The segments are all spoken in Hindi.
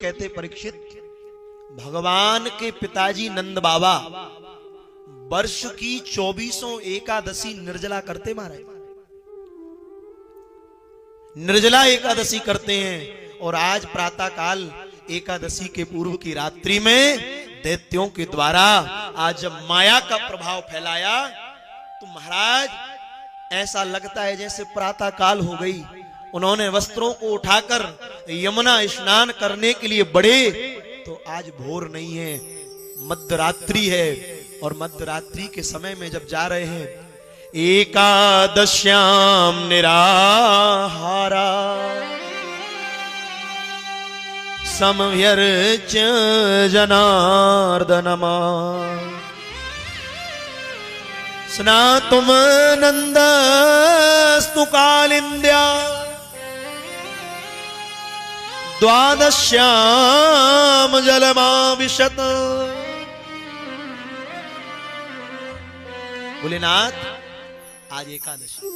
कहते परीक्षित, भगवान के पिताजी नंद बाबा वर्ष की 24 एकादशी निर्जला करते महाराज, निर्जला एकादशी करते हैं। और आज प्रातः काल एकादशी के पूर्व की रात्रि में दैत्यों के द्वारा आज जब माया का प्रभाव फैलाया तो महाराज ऐसा लगता है जैसे प्रातः काल हो गई। उन्होंने वस्त्रों को उठाकर यमुना स्नान करने के लिए बढ़े तो आज भोर नहीं है, मध्यरात्रि है। और मध्यरात्रि के समय में जब जा रहे हैं, एकादश्याम निराहारा समव्यर्च जनार्दनमा स्नातुम नंदस्तु कालिंद्या द्वादश्याम जलमाविशत। भोलेनाथ आज एकादशी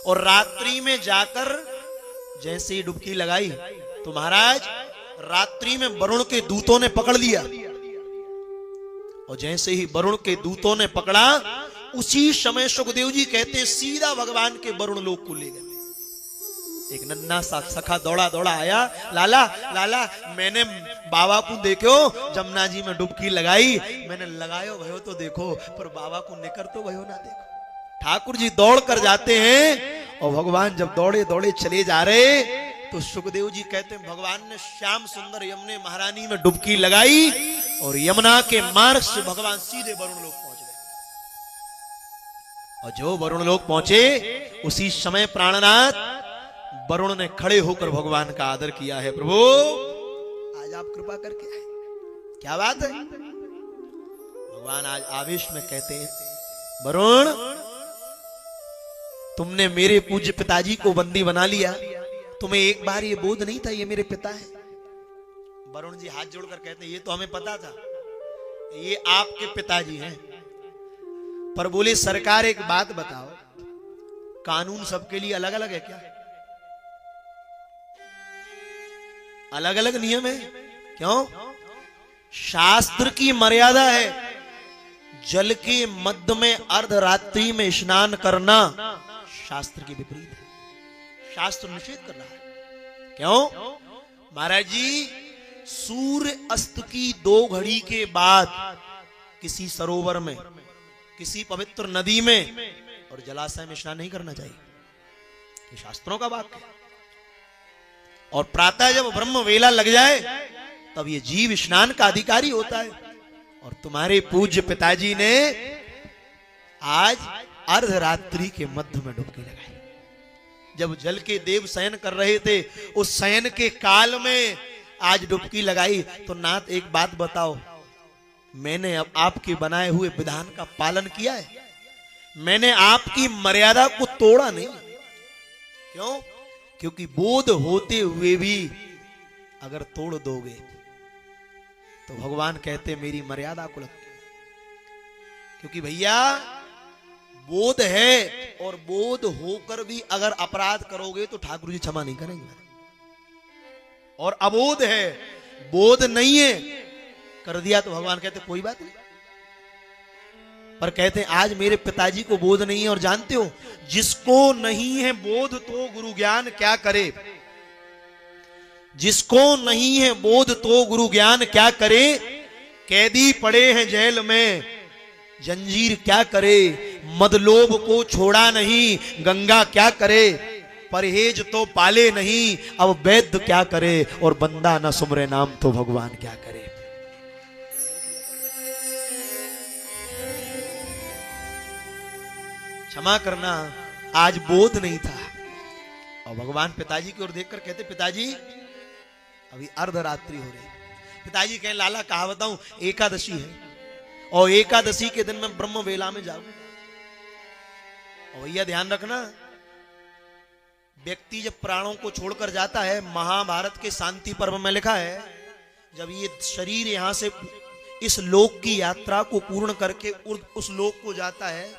और रात्रि में जाकर जैसे ही डुबकी लगाई तो महाराज रात्रि में वरुण के दूतों ने पकड़ लिया। और जैसे ही वरुण के दूतों ने पकड़ा उसी समय सुखदेव जी कहते हैं सीधा भगवान के वरुण लोक को ले गए। एक नन्हा सा सखा दौड़ा दौड़ा आया, लाला लाला मैंने बाबा को देखो जमुना जी में डुबकी लगाई, मैंने लगायो भयो तो देखो पर बाबा को निकर तो भयो ना देखो। ठाकुर जी दौड़ कर जाते हैं और भगवान जब दौड़े दौड़े चले जा रहे तो सुखदेव जी कहते हैं भगवान ने श्याम सुंदर यमुने महारानी में डुबकी लगाई और यमुना के मार्ग से भगवान सीधे वरुण लोक पहुंच गए। और जो वरुण लोक पहुंचे उसी समय प्राणनाथ वरुण ने खड़े होकर भगवान का आदर किया है। प्रभु आज आप कृपा करके आए, क्या बात है। भगवान आज आवेश में कहते हैं वरुण तुमने मेरे पूज्य पिताजी को बंदी बना लिया, तुम्हें एक बार ये बोध नहीं था ये मेरे पिता है। वरुण जी हाथ जोड़कर कहते हैं ये तो हमें पता था, ये आपके पिताजी हैं। पर बोले सरकार एक बात बताओ, कानून सबके लिए अलग अलग है क्या? अलग अलग नियम है क्यों? शास्त्र की मर्यादा है जल के मध्य में अर्धरात्रि में स्नान करना शास्त्र के विपरीत है, शास्त्र निषेध कर रहा है। क्यों? महाराज जी सूर्य अस्त की 2 घड़ी के बाद किसी सरोवर में किसी पवित्र नदी में और जलाशय में स्नान नहीं करना चाहिए, ये शास्त्रों का वाक्य है। और प्रातः जब ब्रह्म वेला लग जाए तब ये जीव स्नान का अधिकारी होता है। और तुम्हारे पूज्य पिताजी ने आज अर्धरात्रि के मध्य में डुबकी लगाई। जब जल के देव शयन कर रहे थे उस शयन के काल में आज डुबकी लगाई। तो नाथ एक बात बताओ, मैंने अब आपके बनाए हुए विधान का पालन किया है, मैंने आपकी मर्यादा को तोड़ा नहीं। क्यों? क्योंकि बोध होते हुए भी अगर तोड़ दोगे तो भगवान कहते मेरी मर्यादा को लगती। क्योंकि भैया बोध है और बोध होकर भी अगर अपराध करोगे तो ठाकुर जी क्षमा नहीं करेंगे। और अबोध है, बोध नहीं है, कर दिया तो भगवान कहते कोई बात नहीं। पर कहते हैं आज मेरे पिताजी को बोध नहीं है। और जानते हो जिसको नहीं है बोध तो गुरु ज्ञान क्या करे, जिसको नहीं है बोध तो गुरु ज्ञान क्या करे। कैदी पड़े हैं जेल में जंजीर क्या करे, मदलोभ को छोड़ा नहीं गंगा क्या करे, परहेज तो पाले नहीं अब वैद्य क्या करे, और बंदा न सुमरे नाम तो भगवान क्या करे। क्षमा करना आज बोध नहीं था। और भगवान पिताजी की ओर देखकर कहते पिताजी अभी अर्धरात्रि हो रही। पिताजी कहें लाला कहा बताऊं एकादशी है और एकादशी के दिन में ब्रह्म वेला में जाऊं। और भैया ध्यान रखना व्यक्ति जब प्राणों को छोड़कर जाता है, महाभारत के शांति पर्व में लिखा है जब ये शरीर यहां से इस लोक की यात्रा को पूर्ण करके उस लोक को जाता है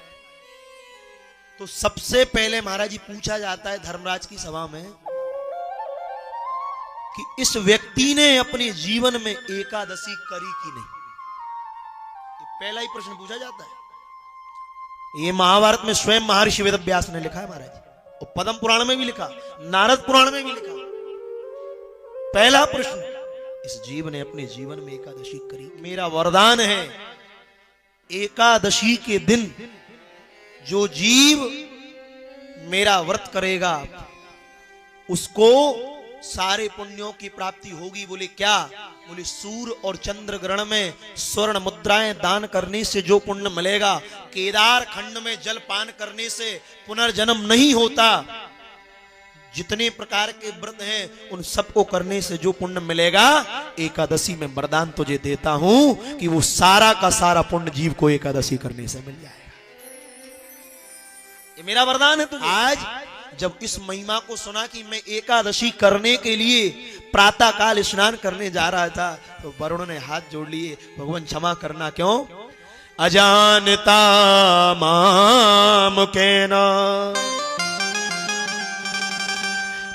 तो सबसे पहले महाराज जी पूछा जाता है धर्मराज की सभा में कि इस व्यक्ति ने अपने जीवन में एकादशी करी कि नहीं। ये पहला ही प्रश्न पूछा जाता है। ये महाभारत में स्वयं महर्षि वेदव्यास ने लिखा है महाराज, और पद्म पुराण में भी लिखा, नारद पुराण में भी लिखा। पहला प्रश्न, इस जीव ने अपने जीवन में एकादशी करी। मेरा वरदान है, एकादशी के दिन जो जीव मेरा व्रत करेगा उसको सारे पुण्यों की प्राप्ति होगी। बोले क्या? बोले सूर्य और चंद्र ग्रहण में स्वर्ण मुद्राएं दान करने से जो पुण्य मिलेगा, केदार खंड में जल पान करने से पुनर्जन्म नहीं होता, जितने प्रकार के व्रत हैं उन सबको करने से जो पुण्य मिलेगा, एकादशी में वरदान तुझे देता हूं कि वो सारा का सारा पुण्य जीव को एकादशी करने से मिल जाएगा। ये मेरा वरदान है तुझे। आज जब इस महिमा को सुना कि मैं एकादशी करने के लिए प्रातः काल स्नान करने जा रहा था, तो वरुण ने हाथ जोड़ लिए, भगवान क्षमा करना। क्यों? अजानता माम केना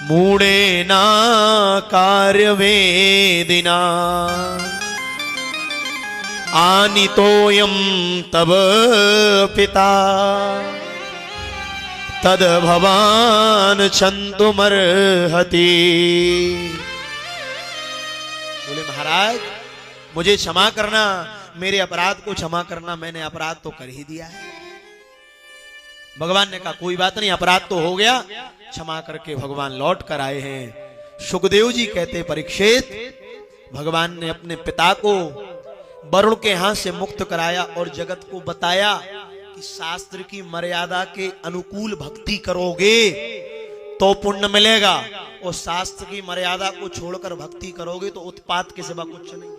मूढ़ेना कार्य वेदिना आनितोयम तब पिता तद भवान छंतुमर्हति। बोले महाराज मुझे क्षमा करना, मेरे अपराध को क्षमा करना, मैंने अपराध तो कर ही दिया है। भगवान ने कहा कोई बात नहीं, अपराध तो हो गया, क्षमा करके भगवान लौट कर आए हैं। सुखदेव जी कहते, परीक्षित, भगवान ने अपने पिता को वरुण के हाथ से मुक्त कराया और जगत को बताया कि शास्त्र की मर्यादा के अनुकूल भक्ति करोगे तो पुण्य मिलेगा, और शास्त्र की मर्यादा को छोड़कर भक्ति करोगे तो उत्पात के सिवा कुछ नहीं।